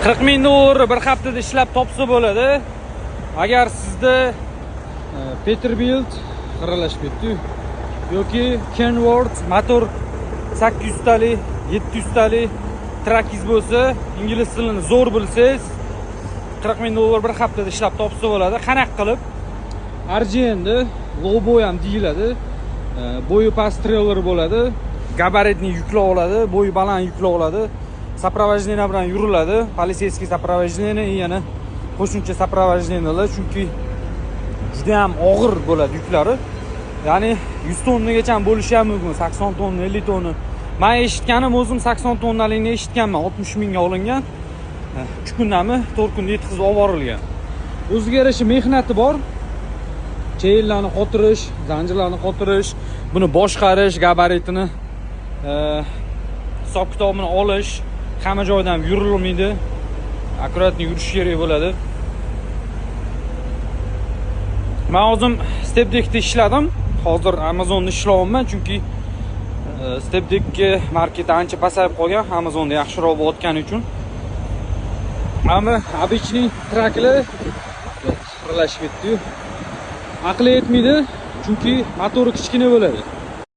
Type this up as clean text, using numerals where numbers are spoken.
40 ming dollar bir haftada ishlab topsa bo'ladi. Agar sizda Peterbilt xiralashib ketdi yoki Kenworth motor 800 talik, 700 talik trakingiz bo'lsa, ingliz tilini zo'r bilsangiz, 40 ming dollar bir haftada ishlab topsa bo'ladi. Qanaqa qilib? RGN'da lobo ham deyiladi. Bo'yi past trailer bo'ladi. Gabaritni yuklab oladi, bo'yi baland yuklab oladi. Soprovождение bilan yuriladi. Полицейский soprovождение, yana qo'shimcha soprovождениyalar, chunki juda ham og'ir bo'ladi yuklari. Ya'ni 100 tonnagacha bo'lishi ham mumkin, 80 tonna, 50 tonna. Men eshitganim o'zim 80 tonnalikni eshitganman, 60 mingga olingan. 3 kundami, 4 kunda yetkazib olib borilgan. O'ziga yarasha mehnati bor. Cheyillarni qotirish, zanjirlarni qotirish, buni boshqarish, gabaritini hisob kitobini olish, hamma joydan yurilmaydi. Akkuratni yurish kerak bo'ladi. Men o'zim Stepdeckda ishladim. Hozir Amazonda ishlayapman, chunki Stepdeckga marketi ancha pasayib qolgan, Amazonda yaxshiroq bo'layotgani uchun. Ammo обычный traklar xiralashib ketdi. Aqli yetmaydi, chunki motori kichkina bo'ladi.